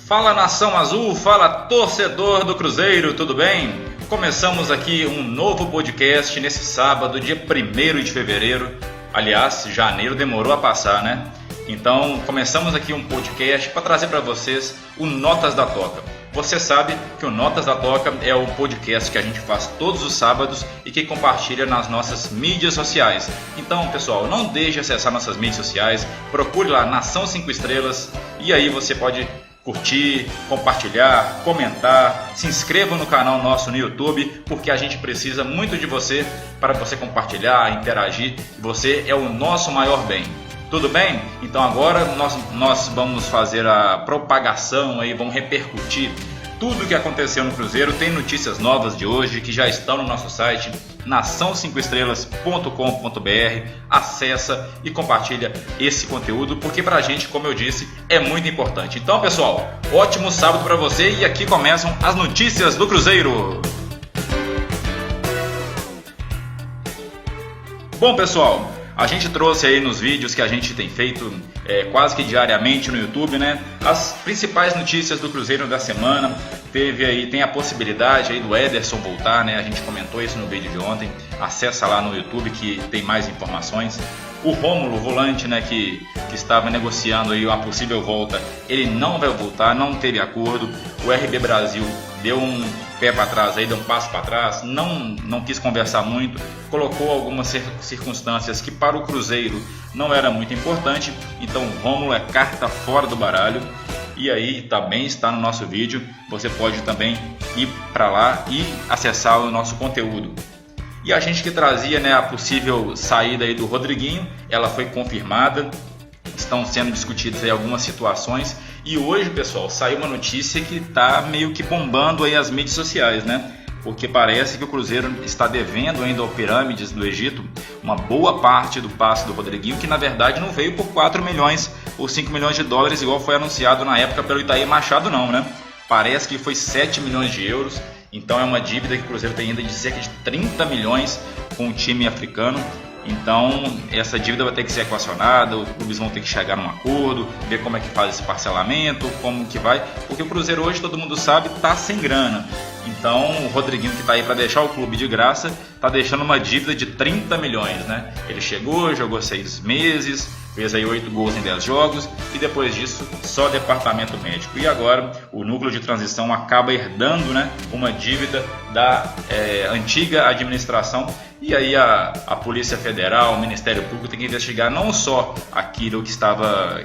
Fala Nação Azul, fala torcedor do Cruzeiro, tudo bem? Começamos aqui um novo podcast nesse sábado, dia 1º de fevereiro. Aliás, janeiro demorou a passar, né? Então, começamos aqui um podcast para trazer para vocês o Notas da Toca. Você sabe que o Notas da Toca é o podcast que a gente faz todos os sábados e que compartilha nas nossas mídias sociais. Então, pessoal, não deixe de acessar nossas mídias sociais, procure lá Nação 5 Estrelas e aí você pode curtir, compartilhar, comentar, se inscreva no canal nosso no YouTube, porque a gente precisa muito de você para você compartilhar, interagir. Você é o nosso maior bem. Tudo bem? Então agora nós vamos fazer a propagação aí, vamos repercutir tudo o que aconteceu no Cruzeiro. Tem notícias novas de hoje que já estão no nosso site nação5estrelas.com.br. Acessa e compartilha esse conteúdo, porque pra gente, como eu disse, é muito importante. Então, pessoal, ótimo sábado para você e aqui começam as notícias do Cruzeiro. Bom, pessoal, a gente trouxe aí nos vídeos que a gente tem feito quase que diariamente no YouTube, né? As principais notícias do Cruzeiro da semana. Tem a possibilidade aí do Ederson voltar, né? A gente comentou isso no vídeo de ontem. Acessa lá no YouTube que tem mais informações. O Rômulo, volante, né, que estava negociando aí uma possível volta, ele não vai voltar, não teve acordo. O RB Brasil deu um pé para trás, aí deu um passo para trás, não quis conversar muito, colocou algumas circunstâncias que para o Cruzeiro não era muito importante. Então o Rômulo é carta fora do baralho. E aí também está no nosso vídeo, você pode também ir para lá e acessar o nosso conteúdo. E a gente que trazia, né, a possível saída aí do Rodriguinho, ela foi confirmada. Estão sendo discutidas aí algumas situações. E hoje, pessoal, saiu uma notícia que está meio que bombando aí as mídias sociais, né? Porque parece que o Cruzeiro está devendo ainda ao Pirâmides do Egito uma boa parte do passe do Rodriguinho, que na verdade não veio por 4 milhões ou 5 milhões de dólares, igual foi anunciado na época pelo Itaí Machado, não, né? Parece que foi 7 milhões de euros. Então é uma dívida que o Cruzeiro tem ainda de cerca de 30 milhões com o time africano. Então essa dívida vai ter que ser equacionada, os clubes vão ter que chegar num acordo, ver como é que faz esse parcelamento, como que vai, porque o Cruzeiro hoje, todo mundo sabe, está sem grana. Então o Rodriguinho, que está aí para deixar o clube de graça, está deixando uma dívida de 30 milhões, né? Ele chegou, jogou 6 meses, fez aí 8 gols em 10 jogos e depois disso só departamento médico. E agora o núcleo de transição acaba herdando, né, uma dívida da antiga administração. E aí a Polícia Federal, o Ministério Público tem que investigar não só aquilo que estava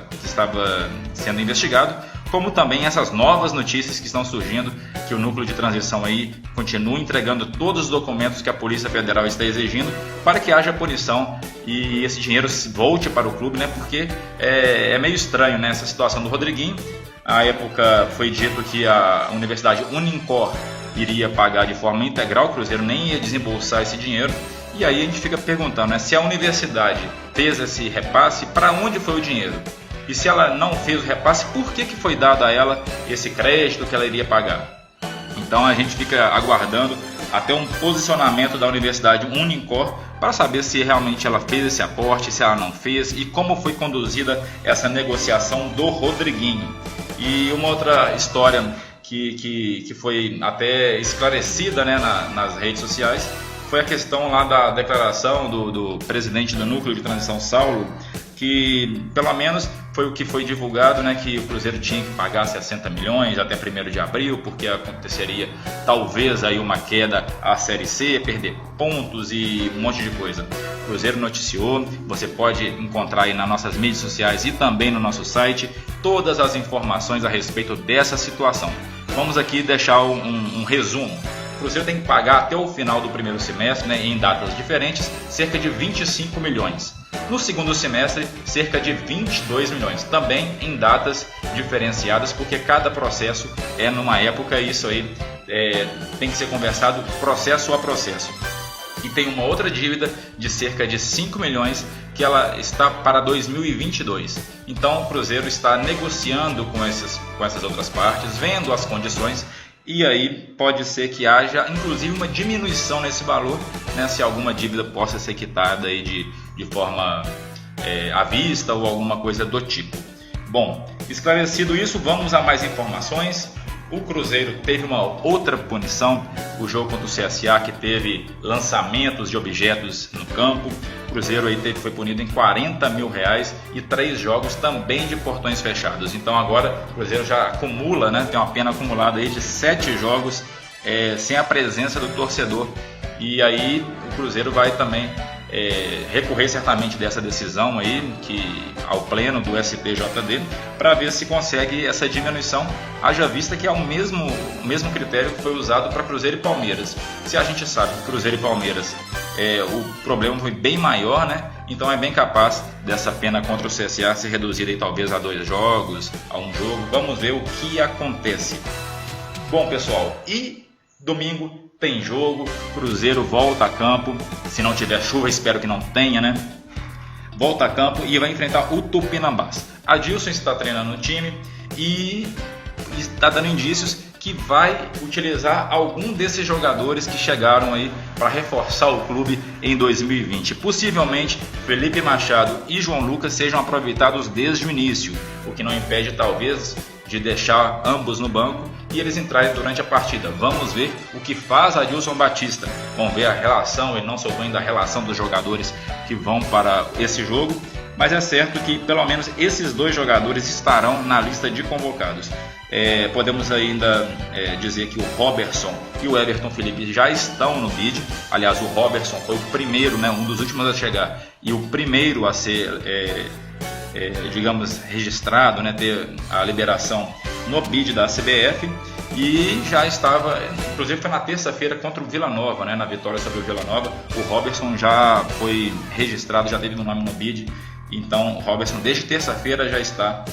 sendo investigado, como também essas novas notícias que estão surgindo, que o núcleo de transição aí continua entregando todos os documentos que a Polícia Federal está exigindo para que haja punição e esse dinheiro volte para o clube, né? Porque é meio estranho, né, essa situação do Rodriguinho. À época foi dito que a Universidade Unicor iria pagar de forma integral, o Cruzeiro nem ia desembolsar esse dinheiro. E aí a gente fica perguntando, né, se a universidade fez esse repasse, para onde foi o dinheiro? E se ela não fez o repasse, por que foi dado a ela esse crédito que ela iria pagar? Então a gente fica aguardando até um posicionamento da Universidade Unicor para saber se realmente ela fez esse aporte, se ela não fez e como foi conduzida essa negociação do Rodriguinho. E uma outra história que foi até esclarecida, né, nas redes sociais foi a questão lá da declaração do presidente do Núcleo de Transição, Saulo, que pelo menos foi o que foi divulgado, né, que o Cruzeiro tinha que pagar 60 milhões até 1º de abril, porque aconteceria talvez aí uma queda à Série C, perder pontos e um monte de coisa. O Cruzeiro noticiou, você pode encontrar aí nas nossas mídias sociais e também no nosso site todas as informações a respeito dessa situação. Vamos aqui deixar um resumo. O Cruzeiro tem que pagar até o final do primeiro semestre, né, em datas diferentes, cerca de 25 milhões. No segundo semestre, cerca de 22 milhões, também em datas diferenciadas, porque cada processo é numa época, isso aí tem que ser conversado processo a processo. E tem uma outra dívida de cerca de 5 milhões que ela está para 2022. Então o Cruzeiro está negociando com essas outras partes, vendo as condições. E aí pode ser que haja inclusive uma diminuição nesse valor, né, se alguma dívida possa ser quitada aí de forma à vista ou alguma coisa do tipo. Bom, Esclarecido isso, vamos a mais informações. O Cruzeiro teve uma outra punição, o jogo contra o CSA, que teve lançamentos de objetos no campo. O Cruzeiro aí foi punido em R$40 mil e 3 jogos também de portões fechados. Então agora o Cruzeiro já acumula, né, tem uma pena acumulada aí de 7 jogos sem a presença do torcedor. E aí o Cruzeiro vai também recorrer certamente dessa decisão aí, ao pleno do STJD, para ver se consegue essa diminuição, haja vista que é o mesmo critério que foi usado para Cruzeiro e Palmeiras. Se a gente sabe que Cruzeiro e Palmeiras o problema foi bem maior, né? Então é bem capaz dessa pena contra o CSA ser reduzida aí, talvez a 2 jogos, a 1 jogo. Vamos ver o que acontece. Bom, pessoal, e domingo tem jogo, Cruzeiro volta a campo, se não tiver chuva, espero que não tenha, né? Volta a campo e vai enfrentar o Tupinambás. Adilson está treinando o time e está dando indícios que vai utilizar algum desses jogadores que chegaram aí para reforçar o clube em 2020. Possivelmente Felipe Machado e João Lucas sejam aproveitados desde o início, o que não impede talvez de deixar ambos no banco e eles entrarem durante a partida. Vamos ver o que faz Adilson Batista. Vamos ver a relação, ele não soltou ainda a relação dos jogadores que vão para esse jogo, mas é certo que pelo menos esses 2 jogadores estarão na lista de convocados. Podemos ainda dizer que o Robertson e o Everton Felipe já estão no bid. Aliás, o Robertson foi o primeiro, né, um dos últimos a chegar e o primeiro a ser digamos, registrado, né, ter a liberação no bid da CBF, e já estava, inclusive foi na terça-feira contra o Vila Nova, né, na vitória sobre o Vila Nova, o Robertson já foi registrado, já teve o nome no bid. Então o Robertson desde terça-feira já está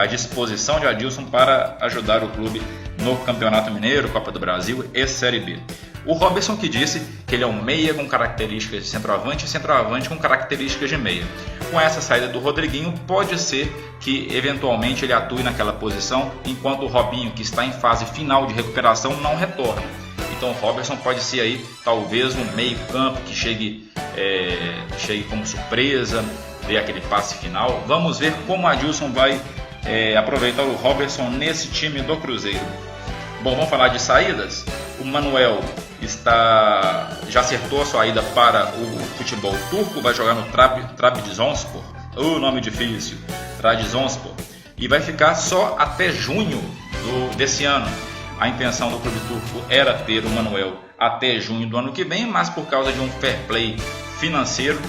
à disposição de Adilson para ajudar o clube no Campeonato Mineiro, Copa do Brasil e Série B. O Robertson que disse que ele é um meia com características de centroavante e centroavante com características de meia. Com essa saída do Rodriguinho, pode ser que eventualmente ele atue naquela posição, enquanto o Robinho, que está em fase final de recuperação, não retorna. Então o Robertson pode ser aí talvez um meio campo que chegue como surpresa, dê aquele passe final. Vamos ver como a Adilson vai aproveitar o Robertson nesse time do Cruzeiro. Bom, vamos falar de saídas. O Manuel já acertou a sua ida para o futebol turco, vai jogar no Trabzonspor, nome difícil, Trabzonspor, e vai ficar só até junho desse ano. A intenção do clube turco era ter o Manuel até junho do ano que vem, mas por causa de um fair play financeiro,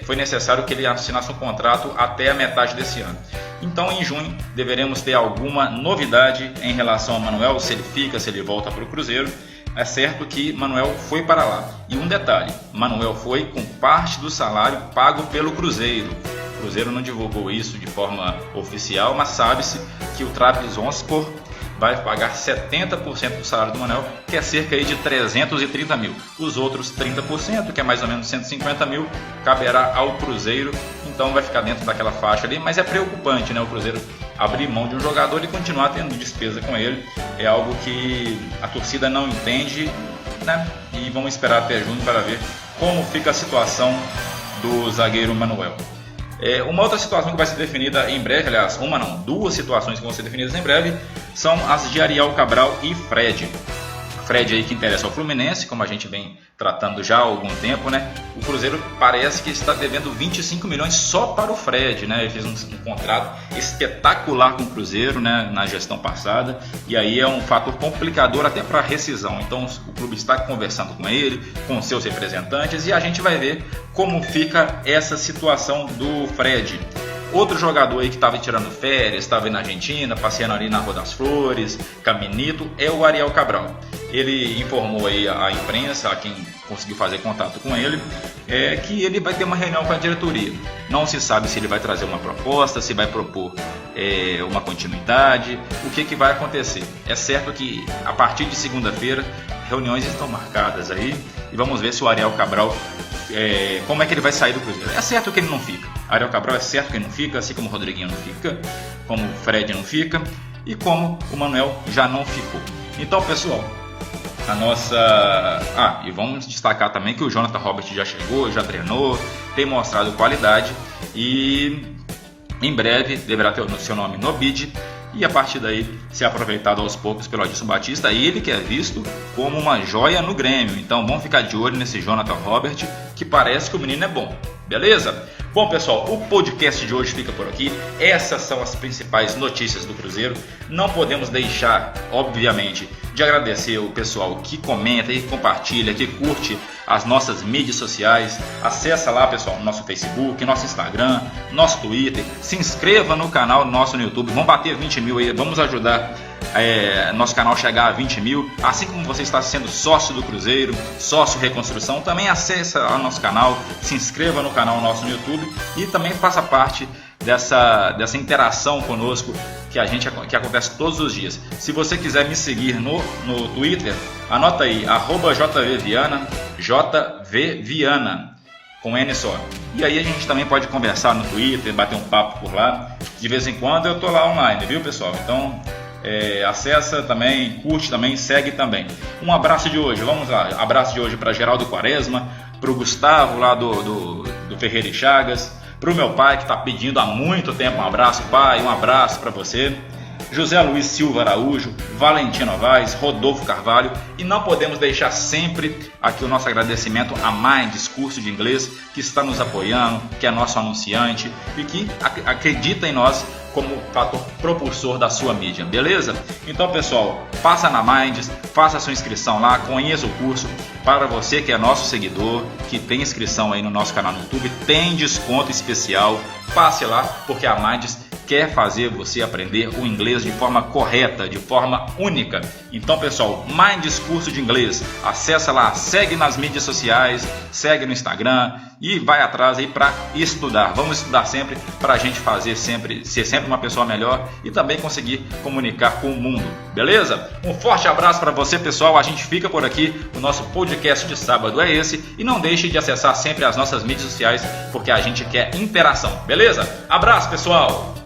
foi necessário que ele assinasse um contrato até a metade desse ano. Então em junho deveremos ter alguma novidade em relação ao Manuel, se ele fica, se ele volta para o Cruzeiro. É certo que Manuel foi para lá. E um detalhe, Manuel foi com parte do salário pago pelo Cruzeiro. O Cruzeiro não divulgou isso de forma oficial, mas sabe-se que o Trabzonspor vai pagar 70% do salário do Manuel, que é cerca aí de 330 mil. Os outros 30%, que é mais ou menos 150 mil, caberá ao Cruzeiro. Então vai ficar dentro daquela faixa ali, mas é preocupante, né? O Cruzeiro abrir mão de um jogador e continuar tendo despesa com ele. É algo que a torcida não entende, né? E vamos esperar até junho para ver como fica a situação do zagueiro Manuel. Uma outra situação que vai ser definida em breve, aliás, duas situações que vão ser definidas em breve, são as de Ariel Cabral e Fred. Fred aí que interessa ao Fluminense, como a gente vem tratando já há algum tempo, né? O Cruzeiro parece que está devendo 25 milhões só para o Fred, né? Ele fez um contrato espetacular com o Cruzeiro, né, na gestão passada, e aí é um fator complicador até para a rescisão. Então o clube está conversando com ele, com seus representantes, e a gente vai ver como fica essa situação do Fred. Outro jogador aí que estava tirando férias, estava na Argentina, passeando ali na Rua das Flores, Caminito, é o Ariel Cabral. Ele informou aí à imprensa, a quem conseguiu fazer contato com ele, que ele vai ter uma reunião com a diretoria. Não se sabe se ele vai trazer uma proposta, se vai propor uma continuidade, o que vai acontecer. É certo que a partir de segunda-feira, reuniões estão marcadas aí, e vamos ver se o Ariel Cabral, como é que ele vai sair do Cruzeiro. É certo que ele não fica. Ariel Cabral é certo que ele não fica, assim como o Rodriguinho não fica, como o Fred não fica e como o Manuel já não ficou. Então, pessoal, e vamos destacar também que o Jonathan Robert já chegou, já treinou, tem mostrado qualidade, e Em breve deverá ter o seu nome no bid e a partir daí ser aproveitado aos poucos pelo Adilson Batista, ele que é visto como uma joia no Grêmio. Então vamos ficar de olho nesse Jonathan Robert, que parece que o menino é bom, beleza? Bom pessoal, o podcast de hoje fica por aqui. Essas são as principais notícias do Cruzeiro. Não podemos deixar, obviamente, de agradecer o pessoal que comenta, que compartilha, que curte as nossas mídias sociais. Acessa lá, pessoal, nosso Facebook, nosso Instagram, nosso Twitter. Se inscreva no canal nosso no YouTube. Vamos bater 20 mil aí, vamos ajudar nosso canal chegar a 20 mil. Assim como você está sendo sócio do Cruzeiro, sócio Reconstrução, também acesse o nosso canal, se inscreva no canal nosso no YouTube e também faça parte dessa interação conosco que acontece todos os dias. Se você quiser me seguir no Twitter, anota aí, @jvviana, jvviana, com N só. E aí a gente também pode conversar no Twitter, bater um papo por lá. De vez em quando eu tô lá online, viu pessoal? Então acessa também, curte também, segue também. Um abraço de hoje, vamos lá. Abraço de hoje para Geraldo Quaresma, para o Gustavo lá do Ferreira e Chagas, para o meu pai que está pedindo há muito tempo um abraço, pai, um abraço para você. José Luiz Silva Araújo, Valentino Novaes, Rodolfo Carvalho, e não podemos deixar sempre aqui o nosso agradecimento a Minds, curso de inglês, que está nos apoiando, que é nosso anunciante e que acredita em nós como fator propulsor da sua mídia, beleza? Então pessoal, passa na Minds, faça a sua inscrição lá, conheça o curso. Para você que é nosso seguidor, que tem inscrição aí no nosso canal no YouTube, tem desconto especial, passe lá, porque a Minds quer fazer você aprender o inglês de forma correta, de forma única. Então pessoal, Minds curso de inglês, acessa lá, segue nas mídias sociais, segue no Instagram e vai atrás aí para estudar. Vamos estudar sempre para a gente ser sempre uma pessoa melhor e também conseguir comunicar com o mundo, beleza? Um forte abraço para você pessoal, a gente fica por aqui, o nosso podcast de sábado é esse e não deixe de acessar sempre as nossas mídias sociais porque a gente quer interação, beleza? Abraço pessoal!